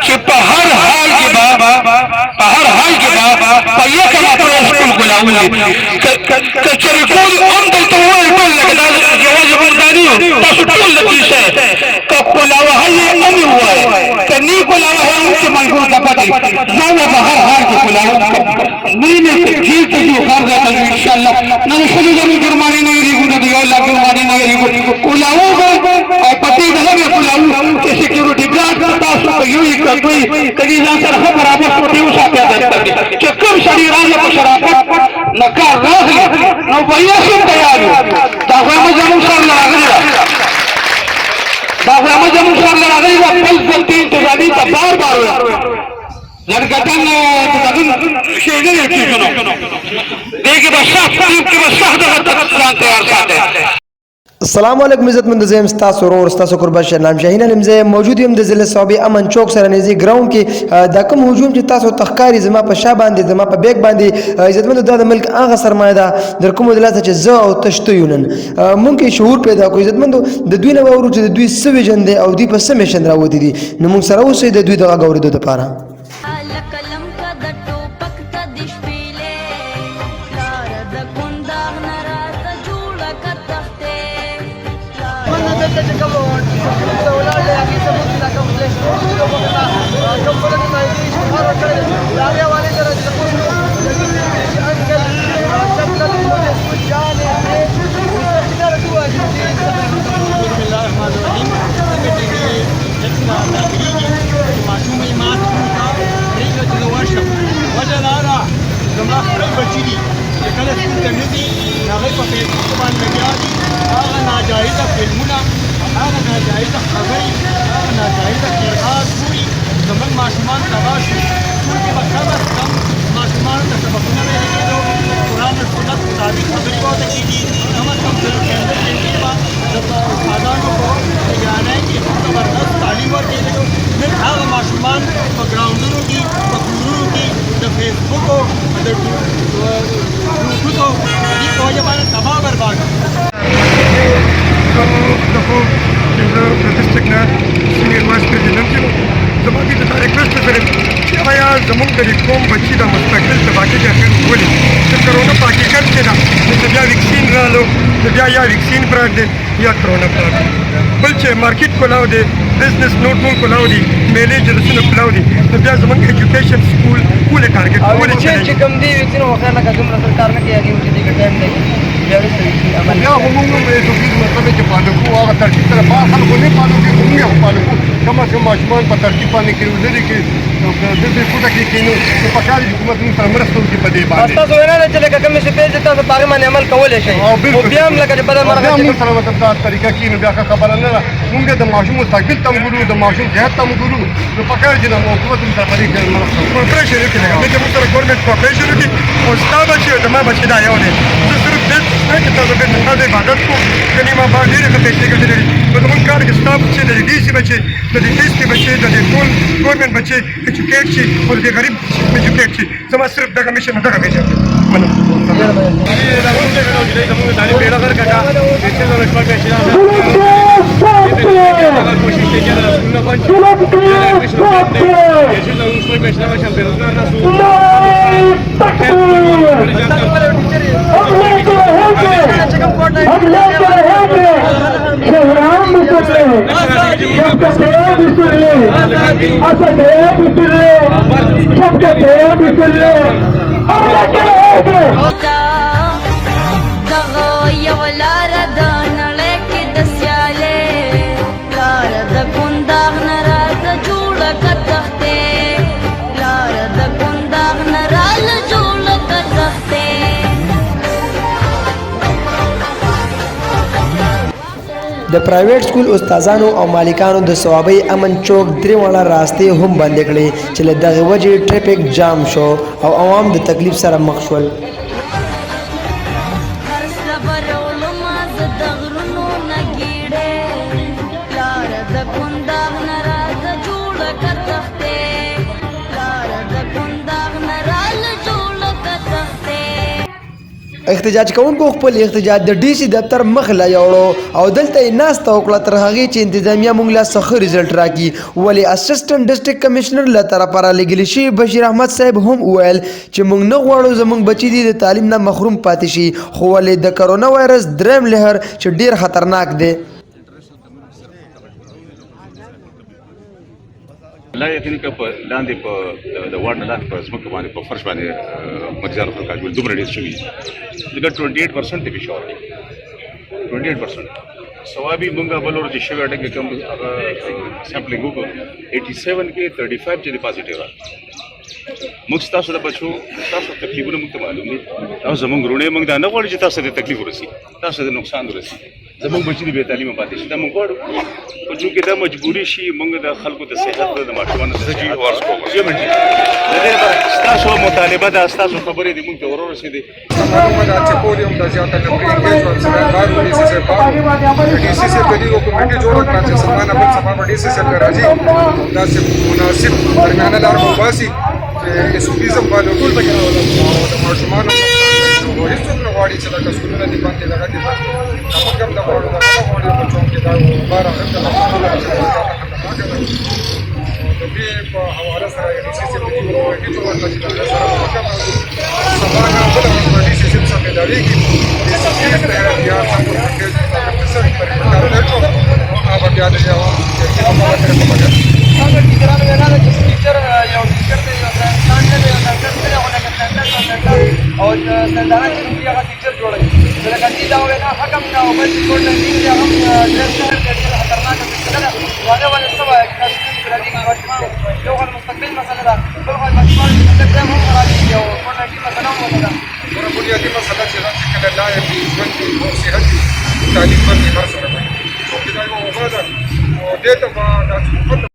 कि पहर हाल के बाद पहिए का अपने स्कूल को लाऊंगी कचरी को अंदर तो वो एक लगता है जवाब जवाबदारी हो तो टोल लगी से का कोलावा है ये नहीं हुआ है कनी कोलावा है उनके मजबूर का पति ना वो बाहर हाल के कोलावा नहीं नहीं ठीक तो जो कर जाता है इंशाल्लाह ना सभी जमीन जुर्माने नहीं रही गुना दिया लाख जुर्माने नहीं रही कोलावा और पति घर में कोलावा के सिक्योरिटी ब्रांच का तासु यूं कोई कहीं ना सर हम बराबर छोटे उसा क्या करते कि कम शरीर आने को शराफत नकार राह न भैया से तैयार हो दावा में जरूर सर लगा गया दावा में जरूर सर लगा गया पल पल तीन तो जानी तो बार बार लड़कतन शेजर की सुनो देखिए बस साफ के बस साफ तैयार साथे السلام علیکم عزت مند زم تاسو ورور تاسو قربان شنام شاهین لمزه موجود یم د ضلع صوبې امن چوک سره نږدې ګراوند کې د کوم هجوم چې تاسو تخکاری زما په شا باندې زما په بیگ باندې عزت مند د ملک هغه سرمایه ده در کوم دلته چې زه او تشته یونن مونږ شعور پیدا کوو عزت مند د دوی نه ورو چې د دوی سوي جن دي او دوی په سمیشن راوتی دي نو مونږ سره اوسې د دوی دغه غوړې د لپاره ناجایزه فلمونه هغه ناجایزه خبرې هغه ناجایزه قرآن ګوري زموږ ماشومان تباه شو ټول کې به کم از کم ماشومانو ته سبقونه ویل کېدو قرآن او سنت مطابق خبرې به ورته کېږي کم از کم کیندل کېږي به د استادانو په نګرانۍ کې زبردست تعلیم ورکېدلو نن هغه ماشومان په ګراونډونو کې په کورونو کې د فیسبوکو د ګروپونو د دې په وجه باندې تباه برباد دغه د ډسټریکټ نه سینیئر وایس پریزیډنټ یم زما دې ته ریکویسټ سره چې آیا زموږ د قوم بچي د مستقل تباهي کې اخر ولې چې کرونا په حقیقت کې ده چې بیا ویکسین رالو بیا یا ویکسین پراټ دی یا کرونا پراټ دی بل چې مارکیټ کولاو دی بزنس نوټ مون کولاو دی میلې جلسونه کولاو دی نو بیا زموږ ایجوکیشن سکول ولې ټارګټ ولې چې کوم دی ویکسین وخت نه کوم سرکار نه کوي چې دې ټایم دی بیا هم موږ ایجوکیشن مطلب چې پالو هغه ترتیب سره ما خلکو نه پالو کې موږ هم پالو کم از کم ماشومان په ترتیب باندې کې لري کې د دې کوټه کې کینو په کار حکومت موږ سره مرسته وکړي په دې باندې تاسو وینا چې لکه کوم څه پیژې تاسو په هغه باندې عمل کولای شئ او بیا هم لکه بل مرغه موږ سره مطلب دا طریقه کې نو بیا خبره نه موږ د ماشوم مستقبل تم ګورو د ماشوم صحت تم ګورو نو په کار چې د حکومت سره په دې کې مرسته کوپریشن وکړي موږ سره ګورنمنت کوپریشن وکړي او ستاسو بچي د ما بچي دا یو دی زه صرف دې نه چې تاسو به د عبادت کو کني ما باندې ډېر پیسې ګټلې نو زموږ کار کې ستاسو چې د ډي سي بچي د ډي سي بچي د ټول ګورنمنت بچي ایجوکیټ شي او د غریب ایجوکیټ شي زما صرف دغه میشن دغه میشن منم د پرایویټ سکول استادانو او مالکانو د صوابۍ امن چوک درې واړه راستې هم بند کړې چې له دغه وجې ټریفک جام شو او عوام د تکلیف سره مخ شول احتجاج کوونکو خپل احتجاج د ډي سي دفتر مخله یوړو او دلته یې ناسته وکړه تر هغې چې انتظامیه موږ له څه ښه رزلټ راکړي ولې اسسټنټ ډسټرکټ کمشنر له طرفه رالیږلي شوي بشیر احمد صاحب هم وویل چې موږ نه غواړو زموږ بچي دي د تعلیم نه محروم پاتې شي خو ولې د کرونا وایرس دریم لهر چې ډیر خطرناک دی لا یقین که په لاندې په د وارډ نه لاندې په ځمکه باندې په فرش باندې مریضانو خلک اچول دومره ډېر شوي ځکه 28% دی فشار 28% ثوابي مونږ بل ورځ شوی اټک کوم هغه سیمپلینګ وکړو 87 کې 35 چې پازیټیو موږ تاسو د بچو تاسو تکلیفونه موږ ته معلوم دي او زمونږ ورونه موږ دا نه غواړو چې تاسو ته تکلیف ورسي تاسو ته نقصان ورسي زمونږ بچي د بې تعلیمه پاتې شي دا موږ غواړو خو چونکې دا مجبوري شي موږ د خلکو د صحت د ماشومانو د صحت د دې لپاره ستاسو مطالبه ده ستاسو خبرې دې موږ ته ورسېدې معلومه ده چې پوډیوم د زیاته نفري انګیجمنټ سره کار ونی سي سره ډي سي سي په دې کمیټه جوړه کړه چې سمانه په سبا په ډي سي سي راځي دا چې مناسب درمیانه لار مو باسي چې اسوبیزم باندې ټول پکې د ماشومانو نو هیڅ نه غواړي چې دا کسونه دي باندې لګا دي موږ هم دا غواړو دا غواړو چې څنګه دا بار هغه د دې په حواله سره ډي سي سي په دې کمیټه جوړه کړه چې دا سره سمانه بل ډي سي سي څخه دا لګي د سیستم ته یا څنګه چې څه پر کار له هغه بیا د یو چې هغه سره هغه ټیچرانو وینا ده چې ټیچر یو ټیچر دی ځان نه دی ډاکټر دی او او زندانه چې هغه ټیچر جوړوي لکه چې دا وینا حکم نه او بل څه نه دی هم ډېر څه خطرناک مسله ده هغه ولې څه وایي چې د دې ماشومان یو غل مستقبل مسله ده بل غل ماشومان چې هم راځي او کومه مسله هم ده ورته بنیادی مسله چې کله لا یې ژوند او صحت تعلیم باندې هر څه کوي او دا یو وګړه او دې ته